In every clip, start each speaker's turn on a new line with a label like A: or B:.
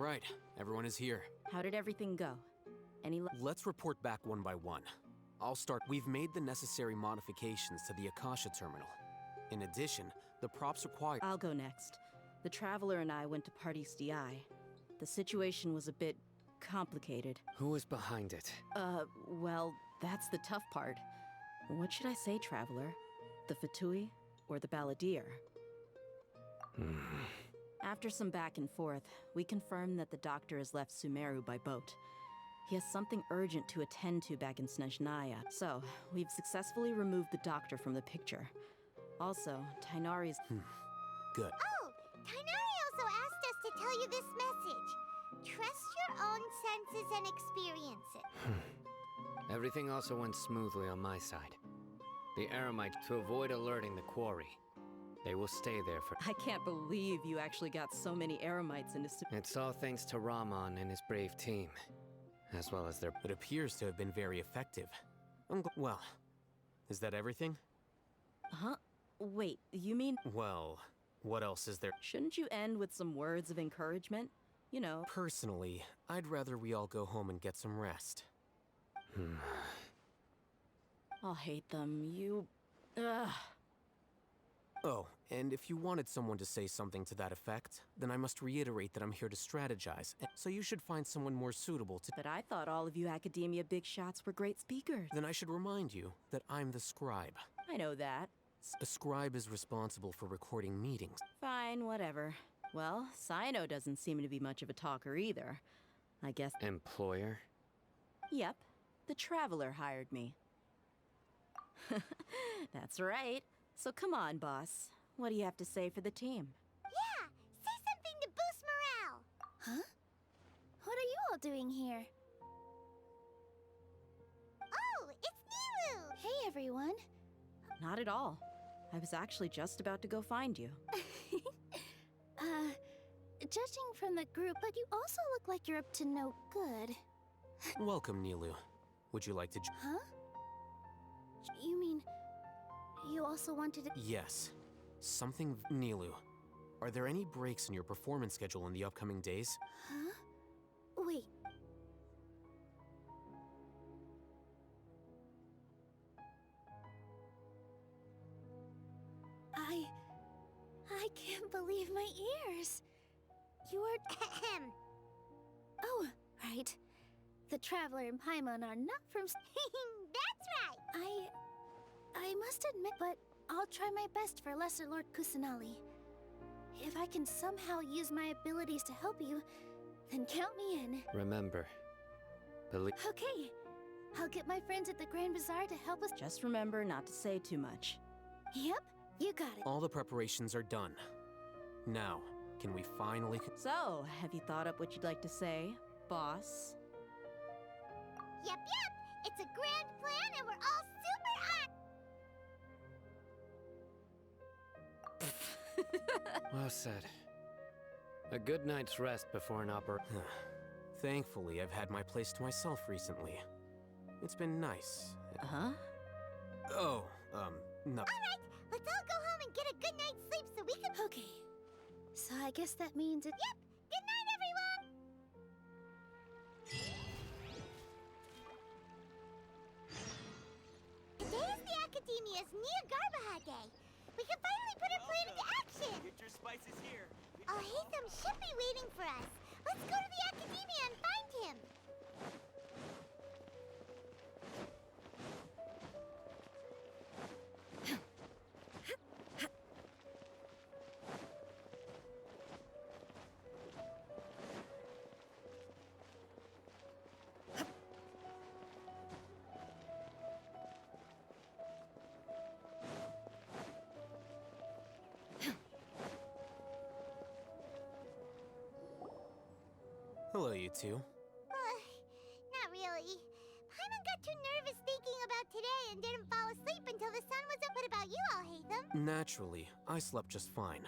A: right, everyone is here.
B: How did everything go?
A: Let's report back one by one. I'll start. We've made the necessary modifications to the Akasha terminal. In addition, the props required.
B: I'll go next. The Traveler and I went to Party's DI. The situation was a bit complicated.
C: Who is behind it?
B: Well, that's the tough part. What should I say, Traveler? The Fatui or the Balladeer? After some back and forth, we confirmed that the doctor has left Sumeru by boat. He has something urgent to attend to back in Snezhnaya, so we've successfully removed the doctor from the picture. Also, Tighnari's...
A: Good.
D: Oh, Tighnari also asked us to tell you this message. Trust your own senses and experience it.
C: Everything also went smoothly on my side. The Eremites, to avoid alerting the quarry, they will stay there for...
B: I can't believe you actually got so many Eremites into...
C: It's all thanks to Rahman and his brave team, as well as their...
A: It appears to have been very effective. Well, is that everything?
B: Huh? Wait, you mean...
A: Well, what else is there?
B: Shouldn't you end with some words of encouragement? You know...
A: Personally, I'd rather we all go home and get some rest.
B: I'll hate them, you... Ugh.
A: Oh, and if you wanted someone to say something to that effect, then I must reiterate that I'm here to strategize, so you should find someone more suitable to...
B: But I thought all of you academia big shots were great speakers.
A: Then I should remind you that I'm the scribe.
B: I know that.
A: A scribe is responsible for recording meetings.
B: Fine, whatever. Well, Sino doesn't seem to be much of a talker either. I guess...
C: Employer?
B: Yep. The Traveler hired me. That's right. So come on, boss. What do you have to say for the team?
D: Yeah, say something to boost morale.
E: Huh? What are you all doing here?
D: Oh, it's Nilu!
E: Hey, everyone.
B: Not at all. I was actually just about to go find you.
E: Judging from the group, but you also look like you're up to no good.
A: Welcome, Nilu. Would you like to...
E: Huh? You mean... you also wanted to...
A: Yes. Something... Nilu, are there any breaks in your performance schedule in the upcoming days?
E: Huh? Wait. I can't believe my ears. You are... Oh, right. The Traveler and Paimon are not from...
D: That's right!
E: I must admit, but I'll try my best for Lesser Lord Kusanali. If I can somehow use my abilities to help you, then count me in.
C: Remember, believe...
E: Okay. I'll get my friends at the Grand Bazaar to help us...
B: Just remember not to say too much.
E: Yep, you got it.
A: All the preparations are done. Now, can we finally...
B: So, have you thought up what you'd like to say, boss?
D: Yep. It's a grand plan and we're all super
C: Well said. A good night's rest before an opera...
A: Thankfully, I've had my place to myself recently. It's been nice.
B: Huh?
A: Oh, no.
D: Alright, let's all go home and get a good night's sleep so we can...
E: Okay. So I guess that means it...
D: Yep, good night everyone! Today is the Academia's Nia Garbaha Day. We can finally put our plan into action!
F: Get your spices here.
D: Alhaitham should be waiting for us. Let's go to the Academia and find him!
A: Hello, you two.
D: Not really. Paimon got too nervous thinking about today and didn't fall asleep until the sun was up. What about you, Alhaitham?
A: Naturally, I slept just fine.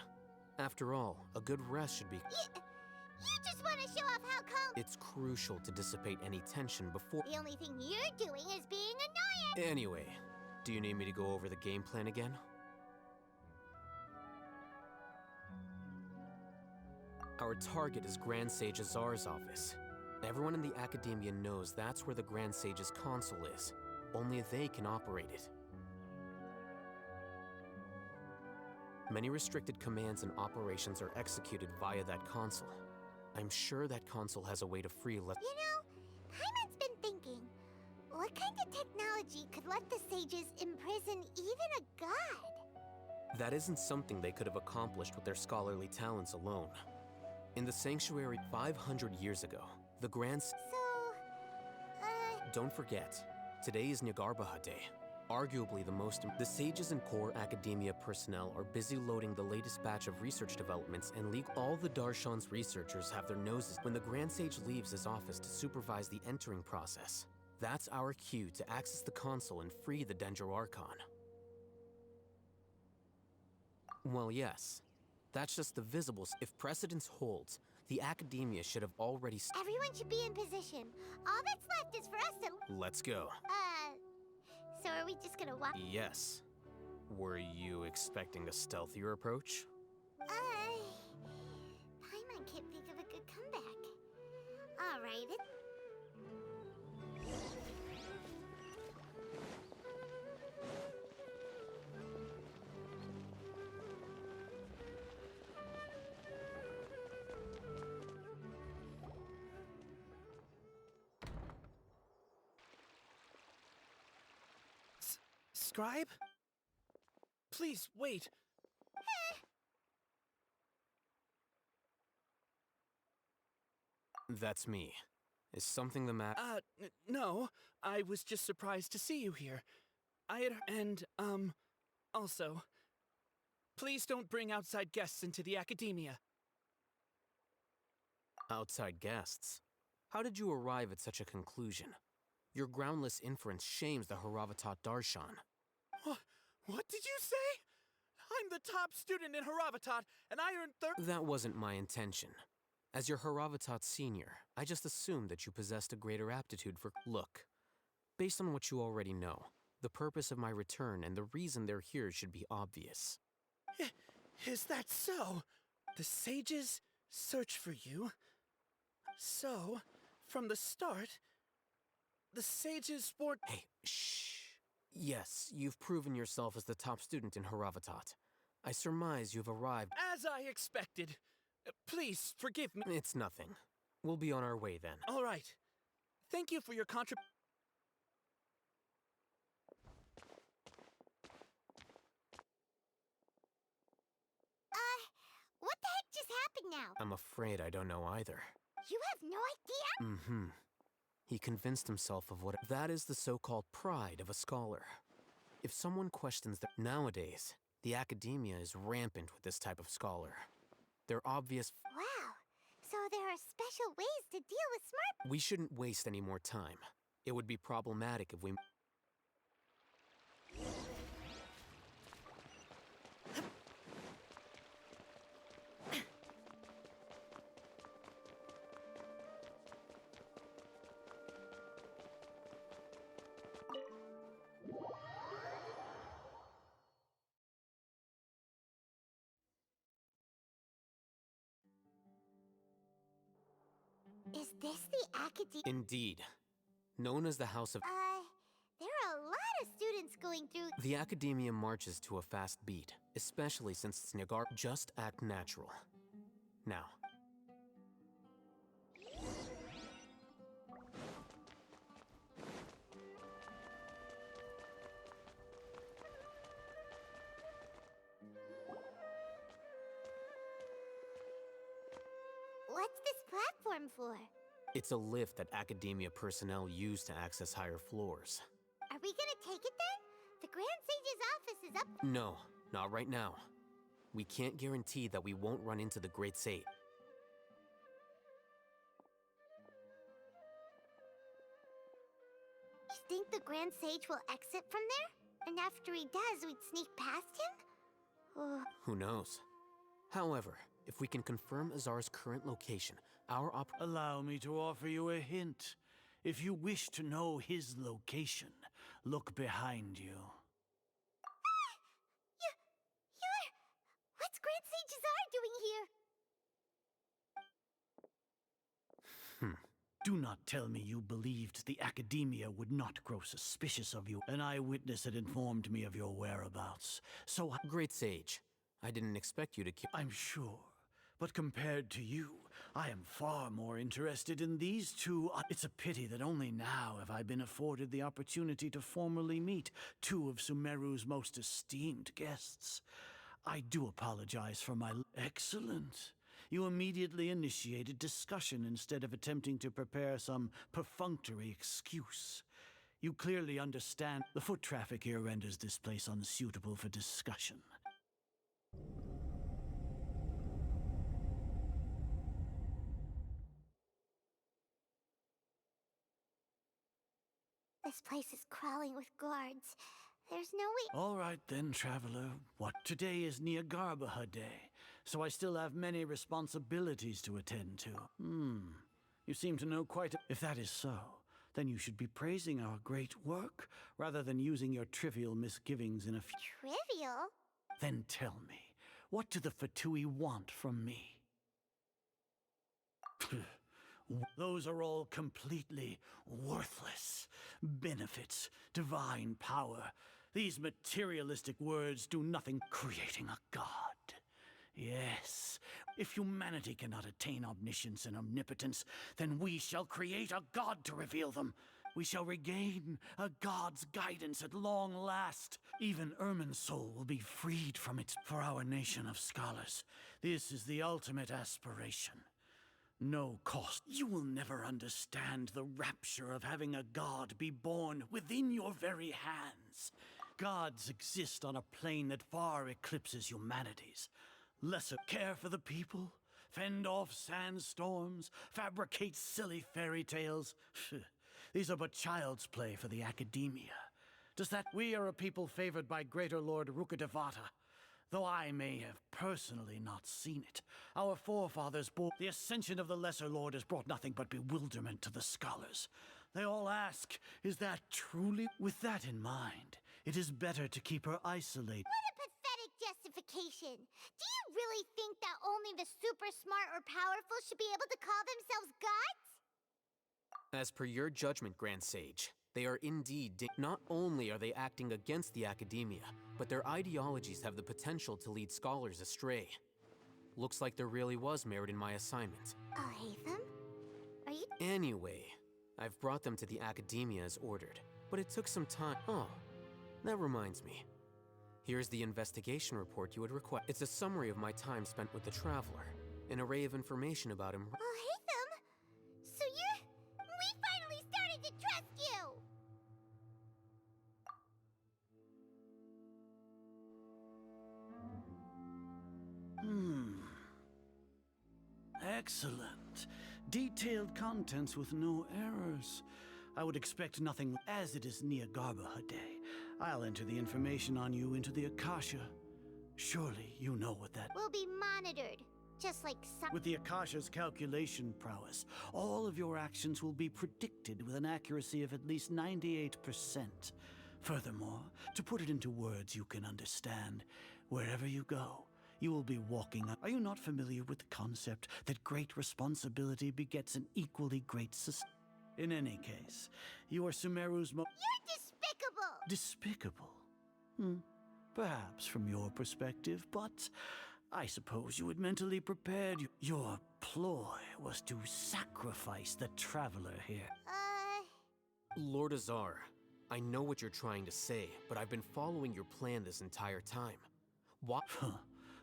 A: After all, a good rest should be...
D: You just want to show off how calm...
A: It's crucial to dissipate any tension before...
D: The only thing you're doing is being annoying!
A: Anyway, do you need me to go over the game plan again? Our target is Grand Sage Azar's office. Everyone in the Academia knows that's where the Grand Sage's console is. Only they can operate it. Many restricted commands and operations are executed via that console. I'm sure that console has a way to free
D: You know, Paimon's been thinking, what kind of technology could let the sages imprison even a god?
A: That isn't something they could have accomplished with their scholarly talents alone. In the Sanctuary 500 years ago, the Grand... Don't forget, today is Nyargarbaha Day. Arguably the most... The sages and core academia personnel are busy loading the latest batch of research developments and leak. All the Darshan's researchers have their noses when the Grand Sage leaves his office to supervise the entering process. That's our cue to access the console and free the Dendro Archon. Well, yes. That's just the visible. If precedence holds, the Academia should have already...
D: Everyone should be in position. All that's left is for us to...
A: Let's go.
D: So are we just gonna walk?
A: Yes. Were you expecting a stealthier approach?
D: Paimon can't think of a good comeback. Alright,
F: Scribe? Please, wait.
A: That's me. Is something the matter?
F: No. I was just surprised to see you here. Also, please don't bring outside guests into the Academia.
A: Outside guests? How did you arrive at such a conclusion? Your groundless inference shames the Haravatat Darshan.
F: What did you say? I'm the top student in Haravatat, and I earned
A: That wasn't my intention. As your Haravatat senior, I just assumed that you possessed a greater aptitude for... Look, based on what you already know, the purpose of my return and the reason they're here should be obvious.
F: Is that so? The sages search for you. So, from the start, the sages were...
A: Hey, shh. Yes, you've proven yourself as the top student in Haravatat. I surmise you've arrived...
F: As I expected. Please, forgive me.
A: It's nothing. We'll be on our way then.
F: All right. Thank you for your
D: what the heck just happened now?
A: I'm afraid I don't know either.
D: You have no idea?
A: Mm-hmm. He convinced himself of what... That is the so-called pride of a scholar. If someone questions that... Nowadays, the Academia is rampant with this type of scholar. They're obvious...
D: Wow. So there are special ways to deal with smart...
A: We shouldn't waste any more time. It would be problematic if we...
D: Is this the Academia?
A: Indeed. Known as the House of...
D: There are a lot of students going through...
A: The Academia marches to a fast beat, especially since it's Nyargar. Just act natural. Now.
D: What's this platform for?
A: It's a lift that Academia personnel use to access higher floors.
D: Are we gonna take it then? The Grand Sage's office is up...
A: No, not right now. We can't guarantee that we won't run into the Great Sage.
D: You think the Grand Sage will exit from there? And after he does, we'd sneak past him?
A: Who knows? However, if we can confirm Azar's current location, our
G: Allow me to offer you a hint. If you wish to know his location, look behind you.
D: What's Grand Sage Azar doing here?
G: Do not tell me you believed the Academia would not grow suspicious of you. An eyewitness had informed me of your whereabouts, so
A: Great Sage, I didn't expect you to
G: I'm sure. But compared to you, I am far more interested in these two. It's a pity that only now have I been afforded the opportunity to formally meet two of Sumeru's most esteemed guests. I do apologize for my... Excellent. You immediately initiated discussion instead of attempting to prepare some perfunctory excuse. You clearly understand the foot traffic here renders this place unsuitable for discussion.
D: This place is crawling with guards. There's no way.
G: All right then, traveler. What? Today is Niagarbaha Day, so I still have many responsibilities to attend to. You seem to know quite a... If that is so, then you should be praising our great work, rather than using your trivial misgivings in a few...
D: Trivial?
G: Then tell me, what do the Fatui want from me? Those are all completely worthless. Benefits, divine power. These materialistic words do nothing. Creating a god. Yes, if humanity cannot attain omniscience and omnipotence, then we shall create a god to reveal them. We shall regain a god's guidance at long last. Even Irminsul will be freed from its... For our nation of scholars, this is the ultimate aspiration. No cost. You will never understand the rapture of having a god be born within your very hands. Gods exist on a plane that far eclipses humanity's. Lesser care for the people, fend off sandstorms, fabricate silly fairy tales. These are but child's play for the Academia. Does that... We are a people favored by Greater Lord Rukkhadevata. Though I may have personally not seen it, our forefathers bore... The ascension of the Lesser Lord has brought nothing but bewilderment to the scholars. They all ask, is that truly... With that in mind, it is better to keep her isolated.
D: What a pathetic justification. Do you really think that only the super smart or powerful should be able to call themselves gods?
A: As per your judgment, Grand Sage, they are indeed... Not only are they acting against the Academia, but their ideologies have the potential to lead scholars astray. Looks like there really was merit in my assignment.
D: Alhaitham? Are you...
A: Anyway, I've brought them to the Academia as ordered, but it took some time. Oh, that reminds me. Here's the investigation report you would request. It's a summary of my time spent with the Traveler, an array of information about him.
D: Alhaitham? So you're... We finally started to trust you!
G: Excellent. Detailed contents with no errors. I would expect nothing. As it is Niagarbaha Day, I'll enter the information on you into the Akasha. Surely you know what that...
D: We'll be monitored, just like some...
G: With the Akasha's calculation prowess, all of your actions will be predicted with an accuracy of at least 98%. Furthermore, to put it into words you can understand, wherever you go, you will be walking on... Are you not familiar with the concept that great responsibility begets an equally great In any case, you are Sumeru's
D: You're despicable!
G: Despicable? Perhaps from your perspective, but I suppose you had mentally prepared. Your ploy was to sacrifice the Traveler here.
A: Lord Azar, I know what you're trying to say, but I've been following your plan this entire time. What?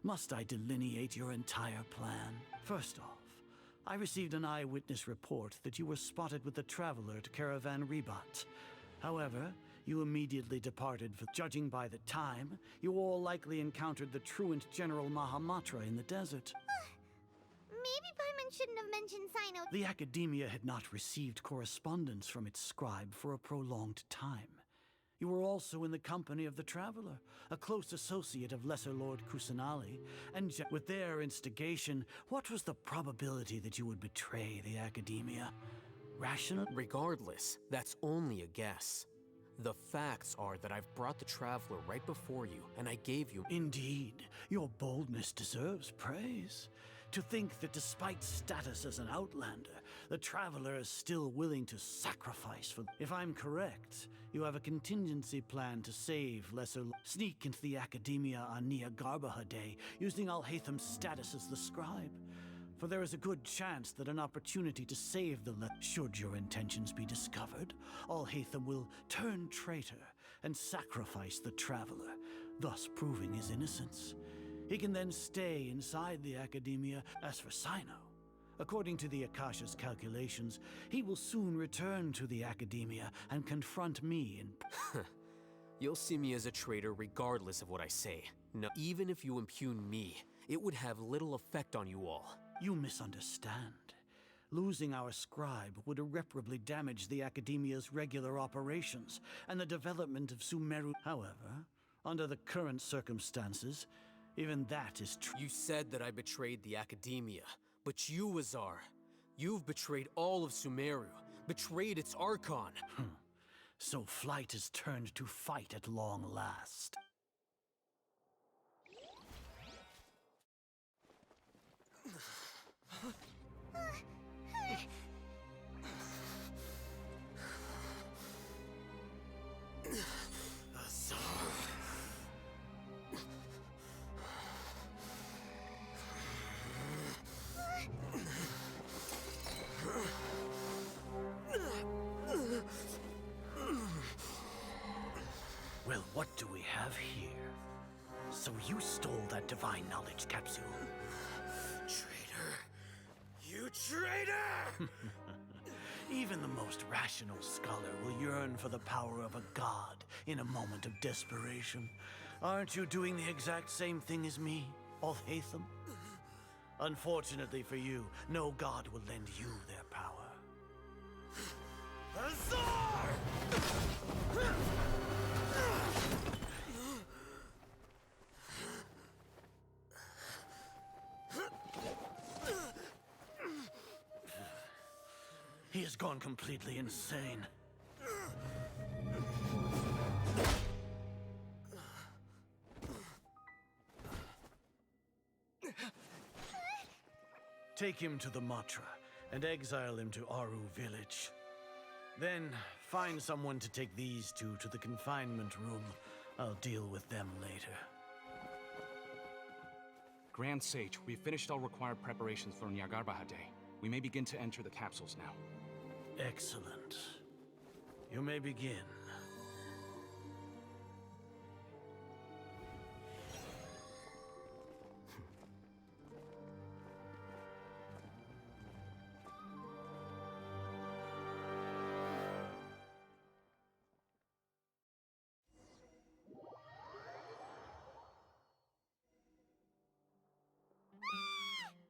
G: Must I delineate your entire plan? First off, I received an eyewitness report that you were spotted with the Traveler to Caravan Ribat. However, you immediately departed for... Judging by the time, you all likely encountered the truant General Mahamatra in the desert.
D: Maybe Paimon shouldn't have mentioned Sino.
G: The Academia had not received correspondence from its scribe for a prolonged time. You were also in the company of the Traveler, a close associate of Lesser Lord Kusanali, and with their instigation, what was the probability that you would betray the Academia? Rational?
A: Regardless, that's only a guess. The facts are that I've brought the Traveler right before you, and I gave you...
G: Indeed, your boldness deserves praise. To think that despite status as an outlander, the Traveler is still willing to sacrifice for... If I'm correct, you have a contingency plan to save Lesser... Sneak into the Academia on Niagarbaha Day, using Alhaitham's status as the scribe. For there is a good chance that an opportunity to save the should your intentions be discovered, Alhaitham will turn traitor and sacrifice the Traveler, thus proving his innocence. He can then stay inside the Academia. As for Sino, according to the Akasha's calculations, he will soon return to the Academia and confront me in...
A: You'll see me as a traitor regardless of what I say. No, even if you impugn me, it would have little effect on you all.
G: You misunderstand. Losing our scribe would irreparably damage the Academia's regular operations and the development of Sumeru. However, under the current circumstances, even that is true.
A: You said that I betrayed the Academia, but you, Azar, you've betrayed all of Sumeru, betrayed its Archon.
G: So flight is turned to fight at long last. Well, what do we have here? So you stole that divine knowledge capsule?
A: Traitor! You traitor!
G: Even the most rational scholar will yearn for the power of a god in a moment of desperation. Aren't you doing the exact same thing as me, Alhaitham? Unfortunately for you, no god will lend you their power.
A: Azar!
G: He has gone completely insane. Take him to the Matra and exile him to Aru village. Then find someone to take these two to the confinement room. I'll deal with them later.
H: Grand Sage, we've finished all required preparations for Niagarbaha Day. We may begin to enter the capsules now.
G: Excellent. You may begin.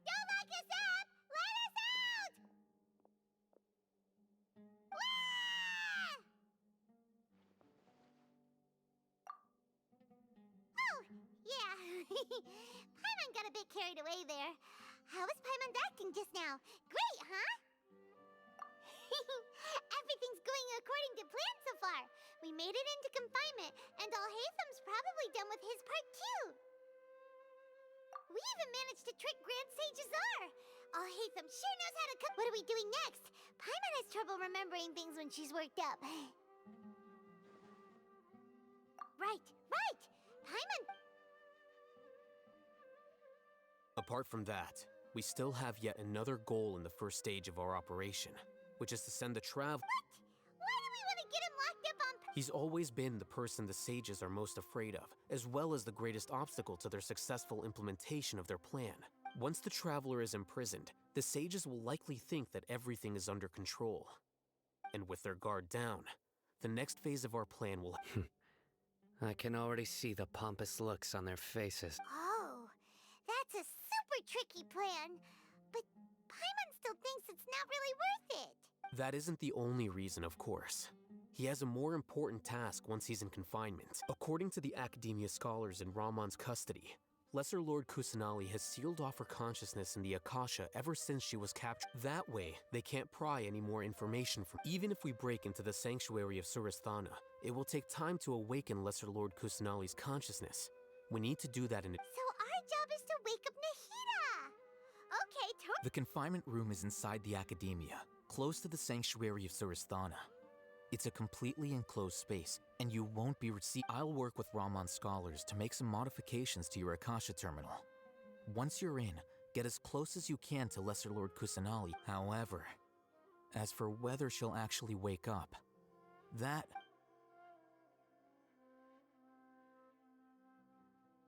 D: Don't lock us up! Let us out! Wah! Oh, yeah. Paimon got a bit carried away there. How was Paimon acting just now? Great, huh? Everything's going according to plan so far. We made it into confinement, and Alhaitham's probably done with his part too. We even managed to trick Grand Sage Azar. Alhaitham sure knows how to cook. What are we doing next? Paimon has trouble remembering things when she's worked up. Right. Paimon.
A: Apart from that, we still have yet another goal in the first stage of our operation, which is to send the travel.
D: Why do we want to get him locked up on
A: He's always been the person the sages are most afraid of, as well as the greatest obstacle to their successful implementation of their plan. Once the traveler is imprisoned, the sages will likely think that everything is under control. And with their guard down, the next phase of our plan will...
C: I can already see the pompous looks on their faces.
D: Oh, that's a super tricky plan. But Paimon still thinks it's not really worth it.
A: That isn't the only reason, of course. He has a more important task once he's in confinement. According to the Academia scholars in Ramon's custody, Lesser Lord Kusanali has sealed off her consciousness in the Akasha ever since she was captured. That way, they can't pry any more information from. Even if we break into the sanctuary of Surasthana, it will take time to awaken Lesser Lord Kusanali's consciousness. We need to do that in
D: So our job is to wake up Nahida. Okay,
A: The confinement room is inside the Academia, close to the Sanctuary of Surasthana. It's a completely enclosed space, and you won't be I'll work with Raman scholars to make some modifications to your Akasha terminal. Once you're in, get as close as you can to Lesser Lord Kusanali. However, as for whether she'll actually wake up, that...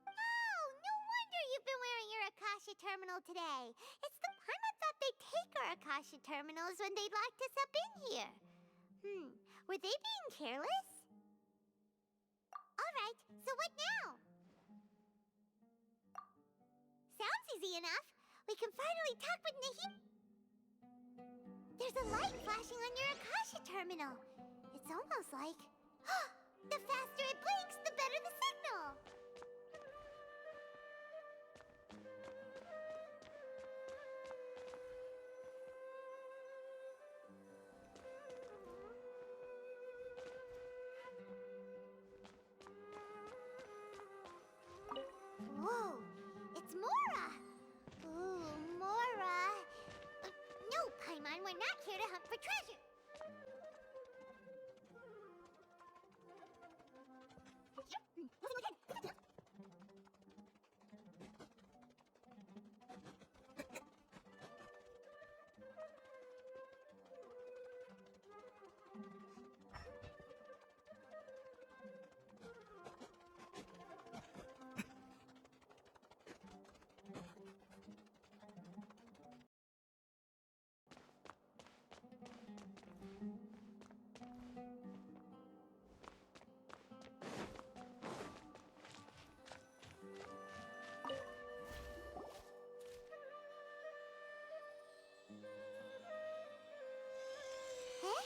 D: Oh, no wonder you've been wearing your Akasha terminal today. It's the Paimon thought they'd take our Akasha terminals when they locked us up in here. Were they being careless? Alright, so what now? Sounds easy enough. We can finally talk with Nahida. There's a light flashing on your Akasha terminal. It's almost like... the faster it blinks, the better the signal! Whoa! It's Mora! Ooh, Mora! No, Paimon, we're not here to hunt for treasure! Huh?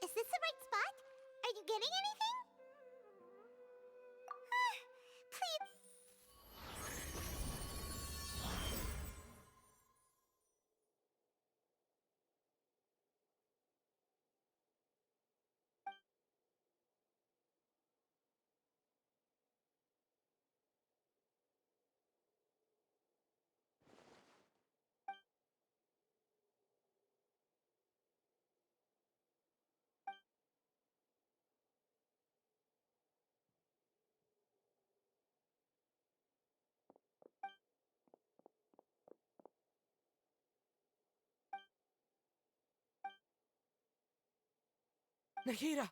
D: Is this the right spot? Are you getting anything? Please.
F: Nahida!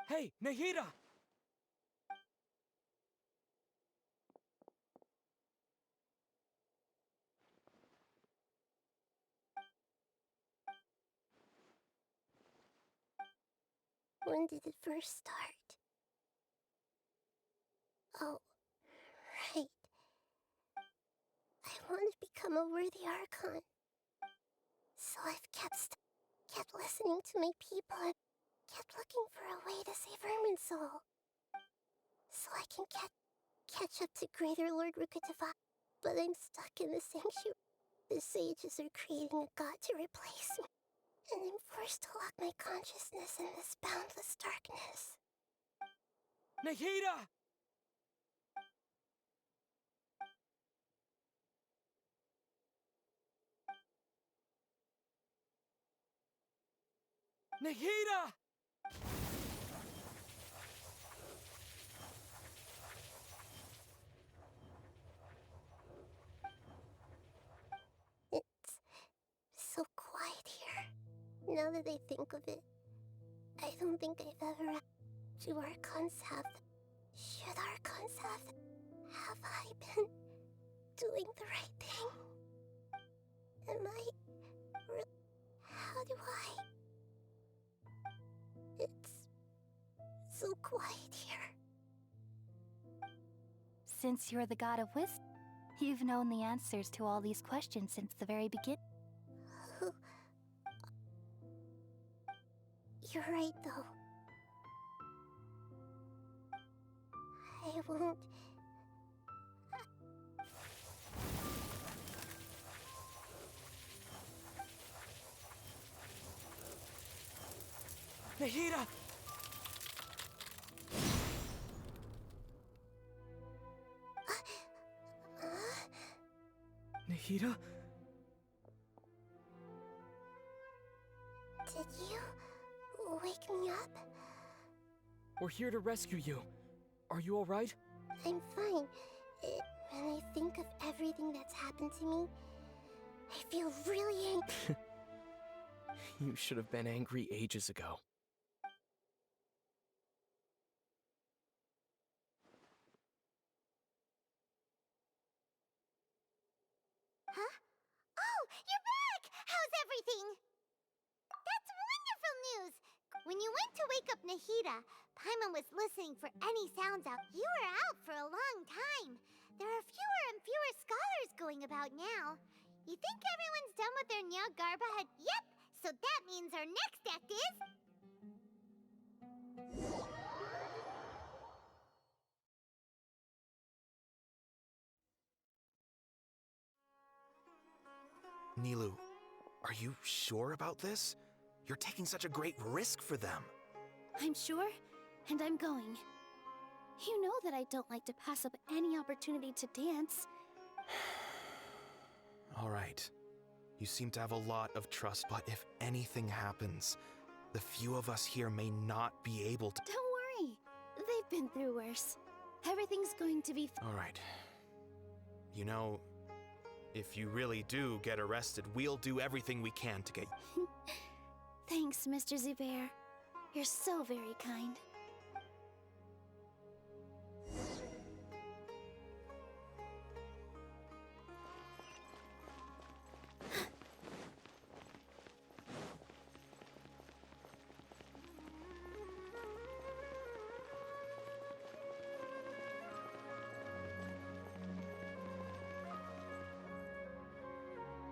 F: Hey, Nahida!
D: When did it first start? Oh, right. I want to become a worthy Archon. So I've kept listening to my people and kept looking for a way to save Irminsul. So I can catch up to Greater Lord Rukkhadeva. But I'm stuck in the sanctuary. The sages are creating a god to replace me. And I'm forced to lock my consciousness in this boundless darkness.
F: Nahida! Nahida!
D: It's so quiet here. Now that I think of it, I don't think I've ever... Do Archons have... Should Archons have... Have I been doing the right thing? Am I... How do I... It's so quiet here.
E: Since you're the god of wisdom, you've known the answers to all these questions since the very beginning.
D: You're right, though. I won't...
F: Nahida!
I: Nahida?
D: Did you wake me up?
I: We're here to rescue you. Are you alright?
D: I'm fine. When I think of everything that's happened to me, I feel really angry.
I: You should have been angry ages ago.
D: Huh? Oh, you're back! How's everything? That's wonderful news! When you went to wake up Nahida, Paimon was listening for any sounds out. You were out for a long time. There are fewer and fewer scholars going about now. You think everyone's done with their Nyagarba had? Yep! So that means our next act is...
F: Nilu, are you sure about this? You're taking such a great risk for them.
E: I'm sure, and I'm going. You know that I don't like to pass up any opportunity to dance.
F: All right. You seem to have a lot of trust, but if anything happens, the few of us here may not be able to...
E: Don't worry. They've been through worse. Everything's going to be
F: All right. You know, if you really do get arrested, we'll do everything we can to get...
E: Thanks, Mr. Zubair. You're so very kind.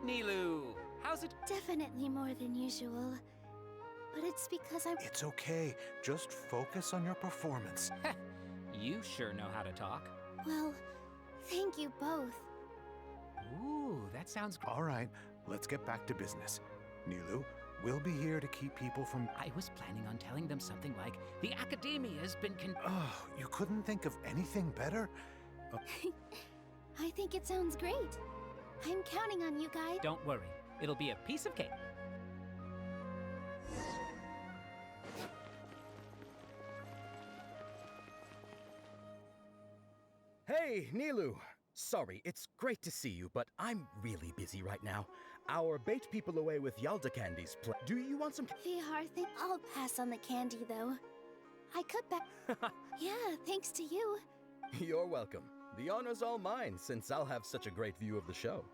J: Nilu, how's it?
E: Definitely more than usual. But it's because I'm...
K: It's okay. Just focus on your performance.
J: You sure know how to talk.
E: Well, thank you both.
J: Ooh, that sounds great.
K: All right, let's get back to business. Nilu, we'll be here to keep people from...
J: I was planning on telling them something like, the Academia has been
K: Oh, you couldn't think of anything better?
E: I think it sounds great. I'm counting on you guys.
J: Don't worry, it'll be a piece of cake.
L: Hey, Nilu! Sorry, it's great to see you, but I'm really busy right now. Our bait people away with Yalda candies Do you want some...
E: VR thing. I'll pass on the candy, though. I cut back... Yeah, thanks to you.
L: You're welcome. The honor's all mine, since I'll have such a great view of the show.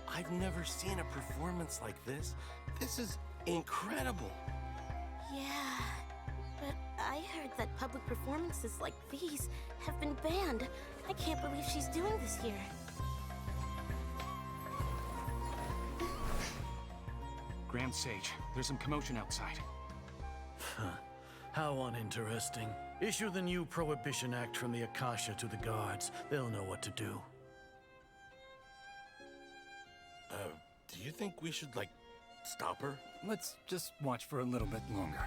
M: I've never seen a performance like this. This is incredible.
N: Yeah, but I heard that public performances like these have been banned. I can't believe she's doing this here.
H: Grand Sage, there's some commotion outside.
G: How uninteresting. Issue the new Prohibition Act from the Akasha to the guards. They'll know what to do.
M: Do you think we should, like, stop her?
O: Let's just watch for a little bit longer.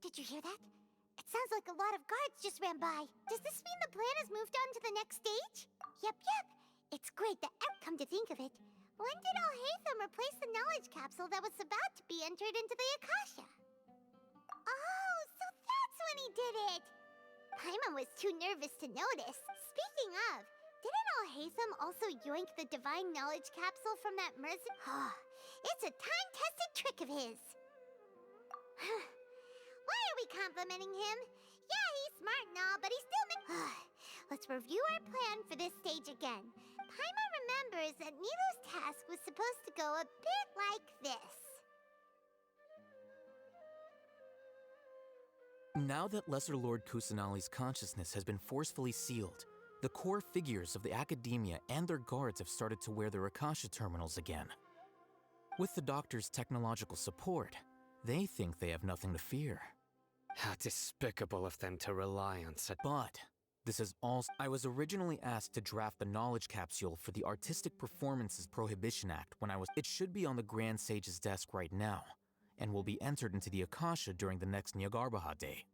D: Did you hear that? It sounds like a lot of guards just ran by. Does this mean the plan has moved on to the next stage? Yep. It's great that come to think of it. When did Alhaitham replace the knowledge capsule that was about to be entered into the Akasha? Oh, so that's when he did it! Paimon was too nervous to notice. Speaking of, didn't Alhaitham also yoink the divine knowledge capsule from that It's a time-tested trick of his. Why are we complimenting him? Yeah, he's smart and all, but he's still Let's review our plan for this stage again. Paimon remembers that Nilou's task was supposed to go a bit like this.
A: Now that Lesser Lord Kusanali's consciousness has been forcefully sealed, the core figures of the Academia and their guards have started to wear their Akasha terminals again. With the Doctor's technological support, they think they have nothing to fear.
C: How despicable of them to rely on such...
A: But this is also... I was originally asked to draft the knowledge capsule for the Artistic Performances Prohibition Act when I was... It should be on the Grand Sage's desk right now, and will be entered into the Akasha during the next Nyargarbaha Day.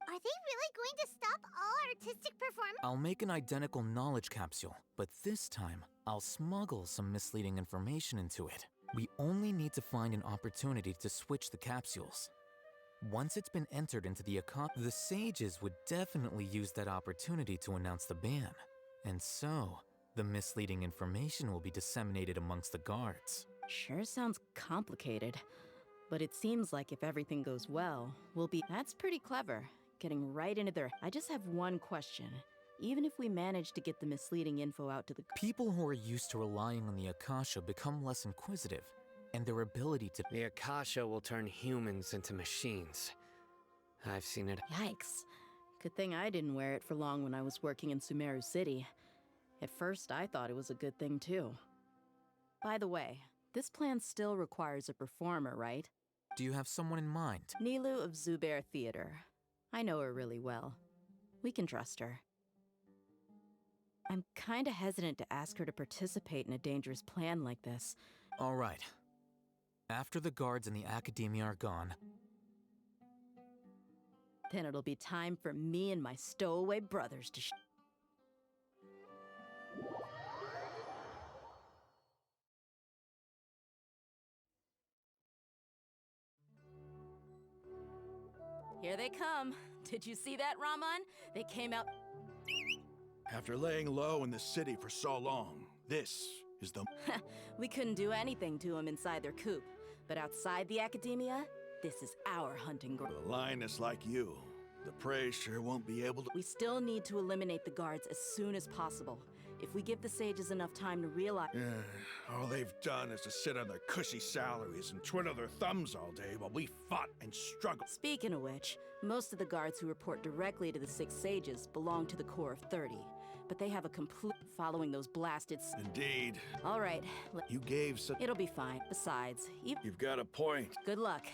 D: Are they really going to stop all artistic performance?
A: I'll make an identical knowledge capsule, but this time, I'll smuggle some misleading information into it. We only need to find an opportunity to switch the capsules. Once it's been entered into the Akasha, the sages would definitely use that opportunity to announce the ban. And so, the misleading information will be disseminated amongst the guards.
B: Sure sounds complicated, but it seems like if everything goes well, we'll be... That's pretty clever, getting right into their... I just have one question. Even if we manage to get the misleading info out to the...
A: People who are used to relying on the Akasha become less inquisitive, and their ability to...
C: The Akasha will turn humans into machines. I've seen it.
B: Yikes. Good thing I didn't wear it for long when I was working in Sumeru City. At first, I thought it was a good thing too. By the way, this plan still requires a performer, right?
A: Do you have someone in mind?
B: Nilou of Zubair Theater. I know her really well. We can trust her. I'm kinda hesitant to ask her to participate in a dangerous plan like this.
A: All right. After the guards and the Academia are gone...
B: Then it'll be time for me and my stowaway brothers to Here they come. Did you see that, Raman? They came out...
P: After laying low in the city for so long, this is the...
B: We couldn't do anything to them inside their coop. But outside the Academia, this is our hunting ground.
P: A lioness like you, the prey sure won't be able to...
B: We still need to eliminate the guards as soon as possible. If we give the sages enough time to realize...
P: All they've done is to sit on their cushy salaries and twiddle their thumbs all day while we fought and struggled.
B: Speaking of which, most of the guards who report directly to the 6 sages belong to the Corps of 30. But they have a complete following those blasted...
P: Indeed.
B: All right.
P: You gave such...
B: It'll be fine. Besides,
P: You've got a point.
B: Good luck.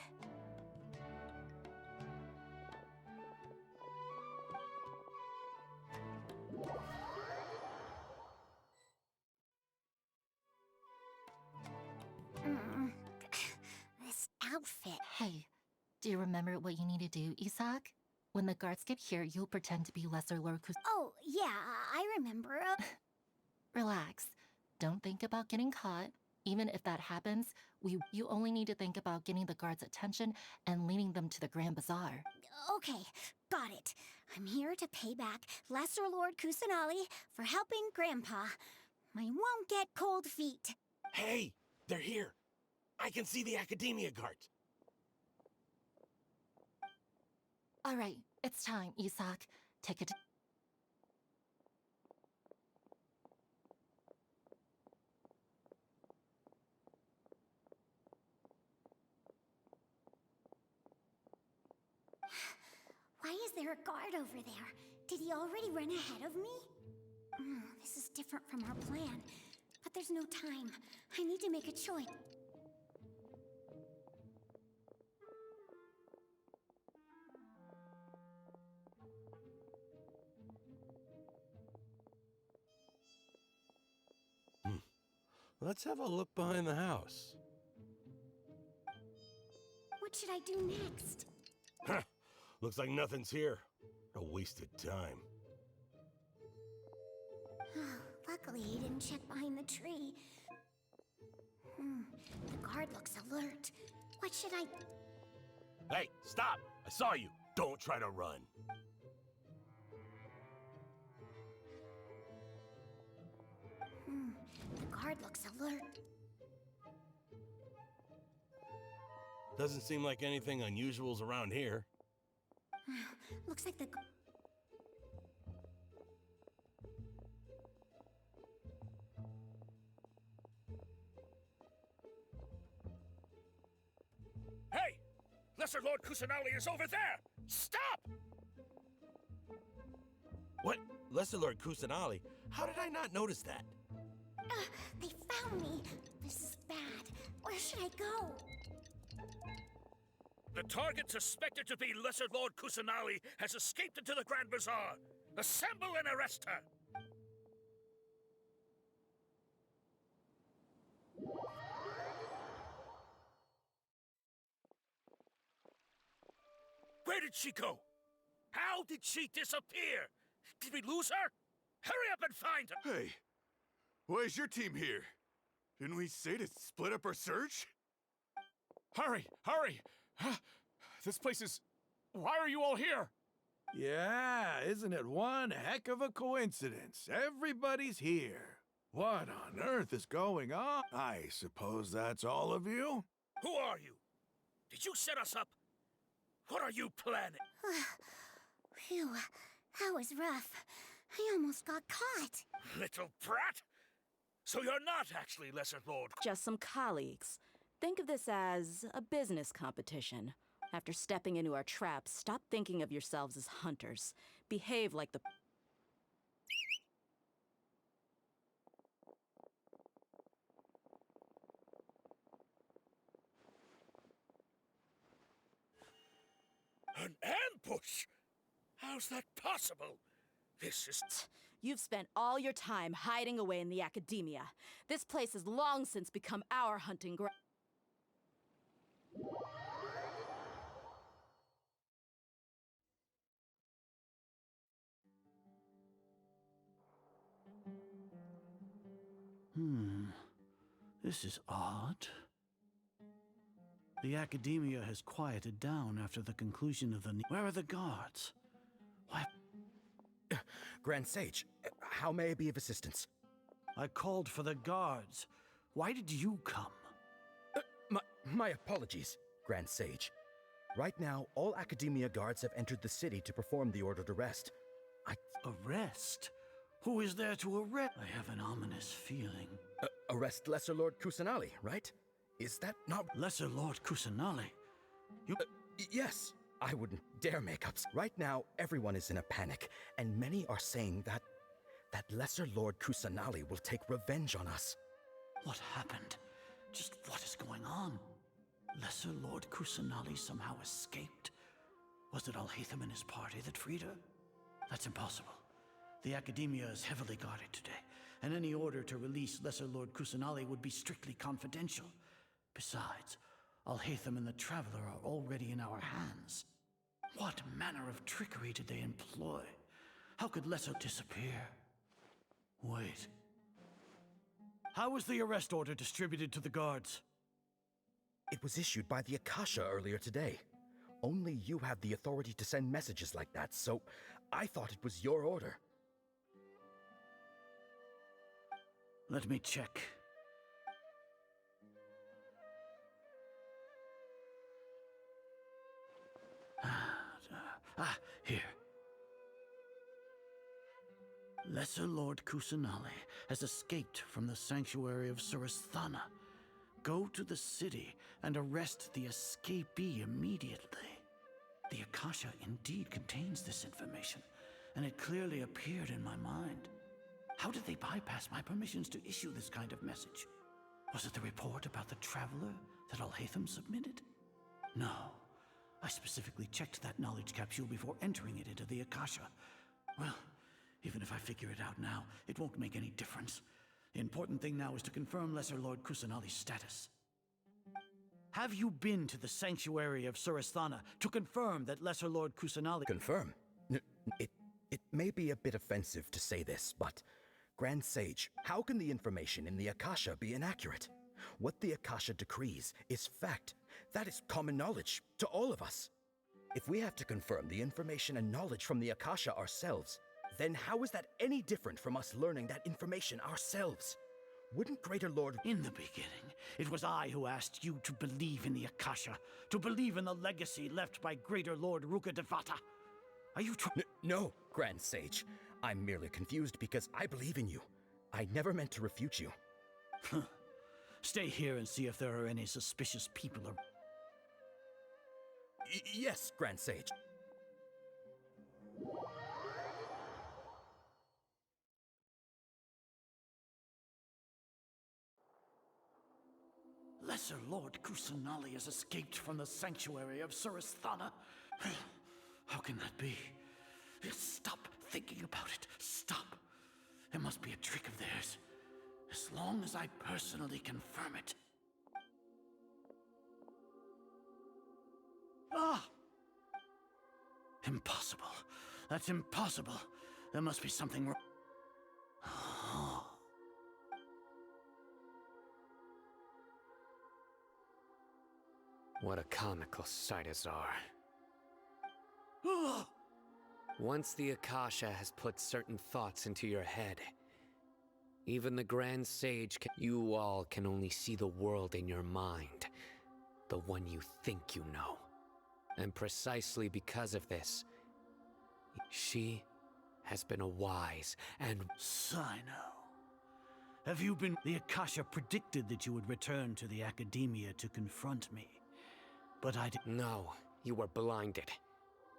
D: This outfit.
Q: Hey, do you remember what you need to do, Isak? When the guards get here, you'll pretend to be Lesser Lord
D: Oh, yeah, I remember.
Q: Relax. Don't think about getting caught. Even if that happens, you only need to think about getting the guards' attention and leading them to the Grand Bazaar.
D: Okay, got it. I'm here to pay back Lesser Lord Kusanali for helping Grandpa. I won't get cold feet.
M: Hey, they're here. I can see the Academia guards.
Q: All right, it's time, Isak. Take it.
D: Why is there a guard over there? Did he already run ahead of me? This is different from our plan. But there's no time. I need to make a choice.
M: Let's have a look behind the house.
D: What should I do next?
M: Looks like nothing's here. A wasted time.
E: Luckily, he didn't check behind the tree. The guard looks alert. What should I...
M: Hey, stop! I saw you! Don't try to run.
E: The guard looks alert.
M: Doesn't seem like anything unusual's around here.
E: Looks like the...
R: Hey! Lesser Lord Kusanali is over there! Stop!
M: What? Lesser Lord Kusanali? How did I not notice that?
E: They found me. This is bad. Where should I go?
R: The target suspected to be Lesser Lord Kusanali has escaped into the Grand Bazaar. Assemble and arrest her! Where did she go? How did she disappear? Did we lose her? Hurry up and find her!
K: Hey, why is your team here? Didn't we say to split up our search?
O: Hurry! Hurry! This place is... Why are you all here?
P: Yeah, isn't it one heck of a coincidence? Everybody's here. What on earth is going on? I suppose that's all of you?
R: Who are you? Did you set us up? What are you planning?
E: Phew, that was rough. I almost got caught.
R: Little brat! So you're not actually Lesser Lord.
B: Just some colleagues. Think of this as a business competition. After stepping into our traps, stop thinking of yourselves as hunters. Behave like the...
R: An ambush? How's that possible? This is...
B: You've spent all your time hiding away in the academia. This place has long since become our hunting ground.
G: This is odd. The academia has quieted down after the conclusion of the... Where are the guards? Why...
L: Grand Sage, how may I be of assistance?
G: I called for the guards. Why did you come?
L: My apologies, Grand Sage. Right now, all academia guards have entered the city to perform the ordered arrest.
G: Arrest? Who is there to arrest? I have an ominous feeling.
L: Arrest Lesser Lord Kusanali, right? Is that not...
G: Lesser Lord Kusanali? You...
L: Yes. I wouldn't dare make up... Right now, everyone is in a panic, and many are saying that Lesser Lord Kusanali will take revenge on us.
G: What happened? Just what is going on? Lesser Lord Kusanali somehow escaped? Was it Alhaitham and his party that freed her? That's impossible. The academia is heavily guarded today, and any order to release Lesser Lord Kusanali would be strictly confidential. Besides, Alhaitham and the Traveler are already in our hands. What manner of trickery did they employ? How could Lesser disappear? Wait. How was the arrest order distributed to the guards?
L: It was issued by the Akasha earlier today. Only you have the authority to send messages like that, so I thought it was your order.
G: Let me check. Here. Lesser Lord Kusanali has escaped from the sanctuary of Surasthana. Go to the city and arrest the escapee immediately. The Akasha indeed contains this information, and it clearly appeared in my mind. How did they bypass my permissions to issue this kind of message? Was it the report about the Traveler that Alhaitham submitted? No. I specifically checked that knowledge capsule before entering it into the Akasha. Well, even if I figure it out now, it won't make any difference. The important thing now is to confirm Lesser Lord Kusanali's status. Have you been to the sanctuary of Surasthana to confirm that Lesser Lord Kusanali—
L: Confirm? It may be a bit offensive to say this, but Grand Sage, how can the information in the Akasha be inaccurate? What the Akasha decrees is fact. That is common knowledge to all of us. If we have to confirm the information and knowledge from the Akasha ourselves, then how is that any different from us learning that information ourselves? Wouldn't Greater Lord—
G: In the beginning, it was I who asked you to believe in the Akasha, to believe in the legacy left by Greater Lord Rukkhadevata. Are you
L: No, Grand Sage. I'm merely confused because I believe in you. I never meant to refute you.
G: Stay here and see if there are any suspicious people around.
L: Yes, Grand Sage.
G: Lesser Lord Kusanali has escaped from the sanctuary of Surasthana. How can that be? Stop thinking about it. Stop. It must be a trick of theirs. As long as I personally confirm it. Ah! Impossible. That's impossible. There must be something wrong.
C: What a comical sight, Azar. Once the Akasha has put certain thoughts into your head, even the Grand Sage you all can only see the world in your mind, the one you think you know. And precisely because of this, she has been a wise and—
G: Sino. Have you been— The Akasha predicted that you would return to the Academia to confront me. But I didn't—
C: No, you were blinded.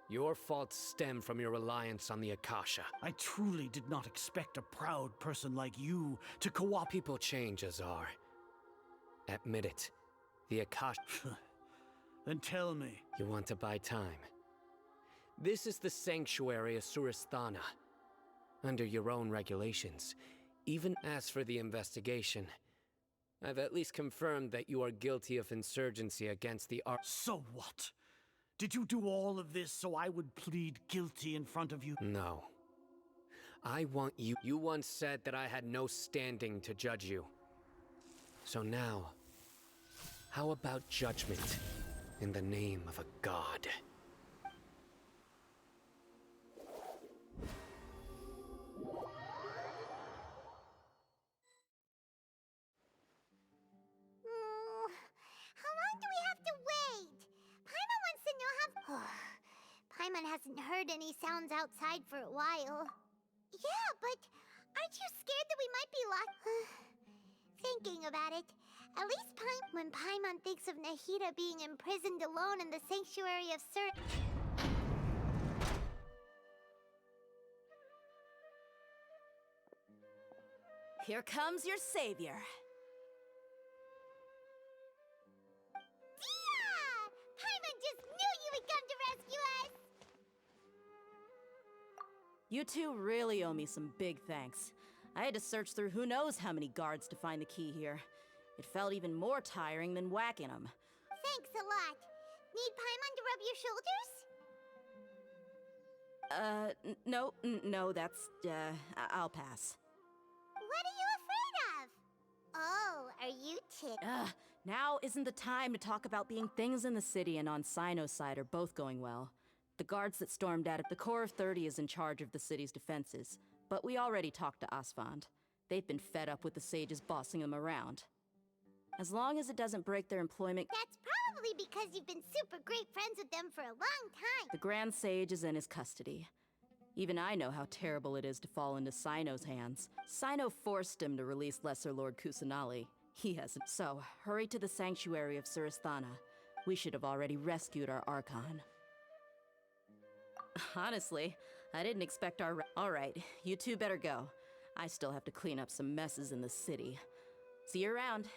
C: Your faults stem from your reliance on the Akasha.
G: I truly did not expect a proud person like you to co-op—
C: People change, Azar. Admit it. The Akasha—
G: Then tell me.
C: You want to buy time. This is the sanctuary of Surasthana. Under your own regulations. Even as for the investigation, I've at least confirmed that you are guilty of insurgency against the
G: So what? Did you do all of this so I would plead guilty in front of you?
C: No. I want you— You once said that I had no standing to judge you. So now, how about judgment in the name of a god?
D: How long do we have to wait? Paimon wants to know how— Paimon hasn't heard any sounds outside for a while. Yeah, but aren't you scared that we might be locked? Thinking about it, at least when Paimon thinks of Nahida being imprisoned alone in the sanctuary of
B: Here comes your savior.
D: Paimon just knew you would come to rescue us!
B: You two really owe me some big thanks. I had to search through who knows how many guards to find the key here. It felt even more tiring than whacking them.
D: Thanks a lot. Need Paimon to rub your shoulders?
B: No, that's, I'll pass.
D: What are you afraid of? Oh, are you
B: Now isn't the time to talk about being things in the city and on Sino's side are both going well. The guards that stormed out of the Corps of 30 is in charge of the city's defenses, but we already talked to Asfand. They've been fed up with the sages bossing them around. As long as it doesn't break their employment—
D: That's probably because you've been super great friends with them for a long time.
B: The Grand Sage is in his custody. Even I know how terrible it is to fall into Sino's hands. Sino forced him to release Lesser Lord Kusanali. He hasn't. So, hurry to the sanctuary of Surasthana. We should have already rescued our Archon. Honestly, I didn't expect our— Alright, you two better go. I still have to clean up some messes in the city. See you around.